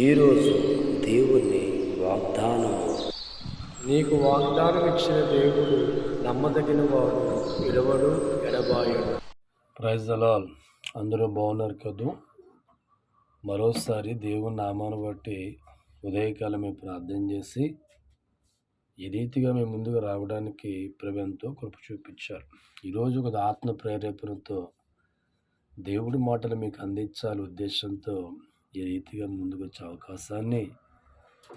ఈరోజు దేవుని వాగ్దానము. నీకు వాగ్దానం ఇచ్చిన దేవుడు నమ్మదగిన వాడు, విడవడు, ఎడబాయడు. Praise the Lord. అందరూ బాగున్నారు కదూ? మరోసారి దేవుని నామాన్ని బట్టి ఉదయకాలం మేము ప్రార్థన చేసి ఈ రీతిగా మేము ముందుకు రావడానికి ప్రభు ఎంతో కృప చూపించారు. ఈరోజు ఒక ఆత్మ ప్రేరేపణతో దేవుడి మాటలు మీకు అందించాలి ఉద్దేశంతో ఈ రీతిగా ముందుకు వచ్చే అవకాశాన్ని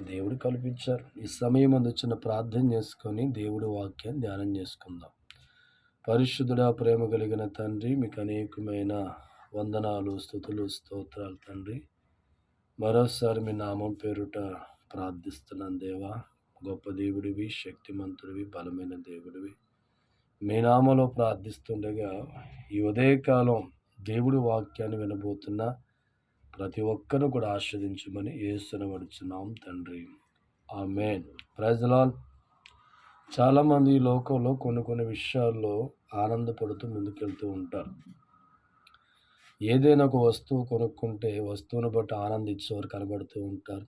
దేవుడు కల్పించారు. ఈ సమయం వచ్చిన ప్రార్థన చేసుకొని దేవుడి వాక్యాన్ని ధ్యానం చేసుకుందాం. పరిశుద్ధుడా, ప్రేమ కలిగిన తండ్రి, మీకు అనేకమైన వందనాలు, స్తుతులు, స్తోత్రాలు తండ్రి. మరోసారి మీ నామం పేరుట ప్రార్థిస్తున్నాను దేవా. గొప్ప దేవుడివి, శక్తిమంతుడివి, బలమైన దేవుడివి. మీ నామలో ప్రార్థిస్తుండగా ఈ ఉదయకాలం దేవుడి వాక్యాన్ని వినబోతున్న ప్రతి ఒక్కరు కూడా ఆస్వాదించమని యేసుని అడుగుచున్నాం తండ్రి. ఆమేన్. Praise the Lord. చాలామంది ఈ లోకంలో కొన్ని విషయాల్లో ఆనందపడుతూ ముందుకెళ్తూ ఉంటారు. ఏదైనా ఒక వస్తువు కొనుక్కుంటే వస్తువును బట్టి ఆనందించేవారు కనబడుతూ ఉంటారు.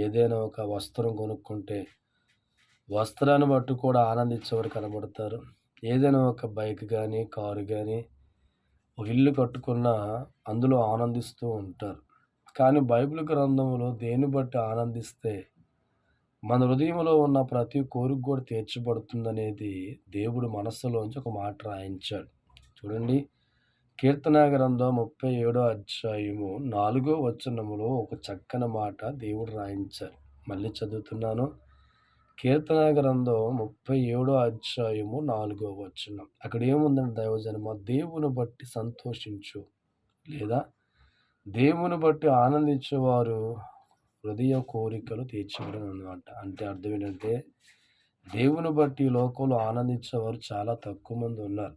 ఏదైనా ఒక వస్త్రం కొనుక్కుంటే వస్త్రాన్ని బట్టి కూడా ఆనందించేవారు కనబడతారు. ఏదైనా ఒక బైక్ కానీ, కారు కానీ, ఒక ఇల్లు కట్టుకున్నా అందులో ఆనందిస్తూ ఉంటారు. కానీ బైబిల్ గ్రంథంలో దేన్ని బట్టి ఆనందిస్తే మన హృదయంలో ఉన్న ప్రతి కోరిక కూడా తీర్చబడుతుందనేది దేవుడు మనస్సులోంచి ఒక మాట రాయించాడు. చూడండి, కీర్తన గ్రంథం 37వ అధ్యాయము 4వ వచనములో ఒక చక్కని మాట దేవుడు రాయించారు. మళ్ళీ చదువుతున్నాను. కీర్తన గ్రంథం 37వ అధ్యాయము 4వ వచనం. అక్కడ ఏముందంటే, దైవజనమా, దేవుని బట్టి సంతోషించు, లేదా దేవుని బట్టి ఆనందించేవారు హృదయ కోరికలు తీర్చబడను అన్నమాట. అంటే అర్థం ఏంటంటే, దేవుని బట్టి ఈ లోకంలో ఆనందించేవారు చాలా తక్కువ మంది ఉన్నారు.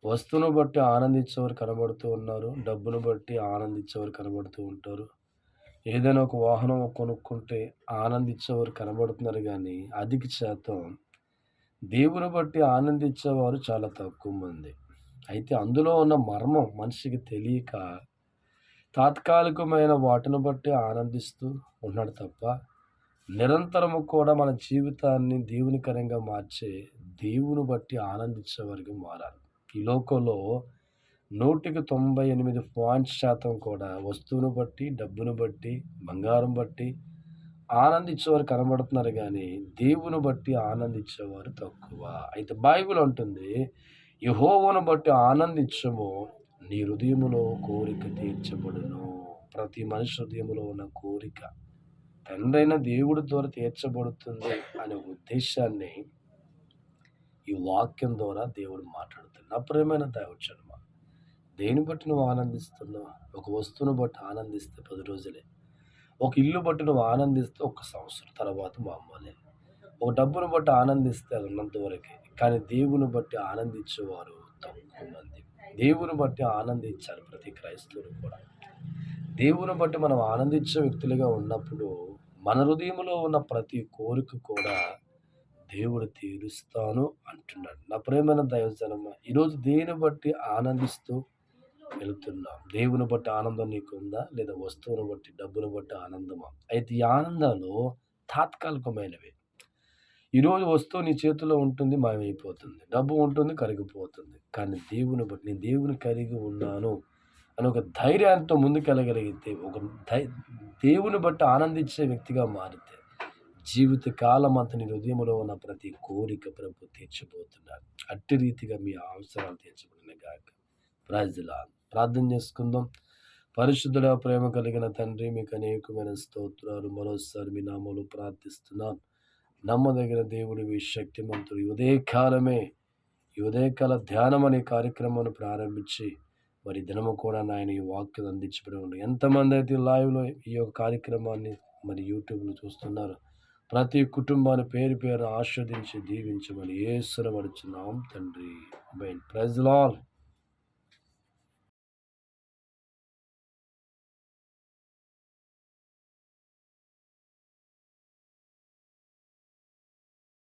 వస్తువును బట్టి ఆనందించేవారు కనబడుతూ ఉన్నారు. డబ్బును బట్టి ఆనందించేవారు కనబడుతూ ఉంటారు. ఏదైనా ఒక వాహనం కొనుక్కుంటే ఆనందించేవారు కనబడుతున్నారు. కానీ అధిక శాతం దేవుని బట్టి ఆనందించేవారు చాలా తక్కువ మంది. అయితే అందులో ఉన్న మర్మం మనిషికి తెలియక తాత్కాలికమైన వాటిని బట్టి ఆనందిస్తూ ఉన్నాడు తప్ప, నిరంతరము కూడా మన జీవితాన్ని దేవునికరంగా మార్చే దేవుని బట్టి ఆనందించేవారికి మారాలి. ఈ లోకంలో 98% కూడా వస్తువును బట్టి, డబ్బును బట్టి, బంగారం బట్టి ఆనందించేవారు కనబడుతున్నారు. కానీ దేవుని బట్టి ఆనందించేవారు తక్కువ. అయితే బైబిల్ అంటుంది, యెహోవాను బట్టి ఆనందించము, నీ హృదయములో కోరిక తీర్చబడును. ప్రతి మనిషి హృదయంలో ఉన్న కోరిక తండ్రైన దేవుడి ద్వారా తీర్చబడుతుంది అనే ఉద్దేశాన్ని ఈ వాక్యం ద్వారా దేవుడు మాట్లాడుతున్నాడు. నా ప్రియమైన దైవజనమా, దేని బట్టి నువ్వు ఆనందిస్తున్నావు? ఒక వస్తువును బట్టి ఆనందిస్తే 10 రోజులే. ఒక ఇల్లు బట్టి నువ్వు ఆనందిస్తే 1 సంవత్సరం తర్వాత మామూలే. ఒక డబ్బును బట్టి ఆనందిస్తే అది ఉన్నంత వరకే. కానీ దేవుని బట్టి ఆనందించేవారు తక్కువ మంది. దేవుని బట్టి ఆనందించాలి ప్రతి క్రైస్తవుడు కూడా. దేవుని బట్టి మనం ఆనందించే వ్యక్తులుగా ఉన్నప్పుడు మన హృదయంలో ఉన్న ప్రతి కోరిక కూడా దేవుడు తీరుస్తాను అంటున్నాడు. నా ప్రియమైన దైవజనమా, ఈరోజు దేని బట్టి ఆనందిస్తూ వెళుతున్నాం? దేవుని బట్టి ఆనందం నీకుందా, లేదా వస్తువును బట్టి, డబ్బును బట్టి ఆనందమా? అయితే ఈ ఆనందాలు తాత్కాలికమైనవి. ఈరోజు వస్తువు నీ చేతిలో ఉంటుంది, మాయమైపోతుంది. డబ్బు ఉంటుంది, కరిగిపోతుంది. కానీ దేవుని బట్టి, నేను దేవుని కలిగి ఉన్నాను అని ఒక ధైర్యంతో ముందుకెళ్ళగలిగితే, ఒక దేవుని బట్టి ఆనందించే వ్యక్తిగా మారితే జీవిత కాలం అంతా నీ హృదయంలో ఉన్న ప్రతి కోరిక ప్రభు తీర్చబోతున్నాడు. అట్టి రీతిగా మీ అవసరాలు తీర్చబడిన గాక. Praise the lord. ప్రార్థన చేసుకుందాం. పరిశుద్ధుడా, ప్రేమ కలిగిన తండ్రి, మీకు అనేకమైన స్తోత్రాలు. మరోసారి మీ నామములో ప్రార్థిస్తున్నాను. నమ్మదగిన దేవుడివి, శక్తిమంతుడు, ఈ ఉదయకాల ధ్యానం అనే కార్యక్రమాన్ని ప్రారంభించి మరి దినము కూడా నాయన ఈ వాక్యం అందించబడి ఉంది. ఎంతమంది అయితే లైవ్లో ఈ యొక్క కార్యక్రమాన్ని మరి యూట్యూబ్లో చూస్తున్నారు, ప్రతి కుటుంబాన్ని పేరు పేరు ఆస్వాదించి దీవించమని యేసుని అడుగుచున్నాం తండ్రి. ఆమేన్. Praise the lord.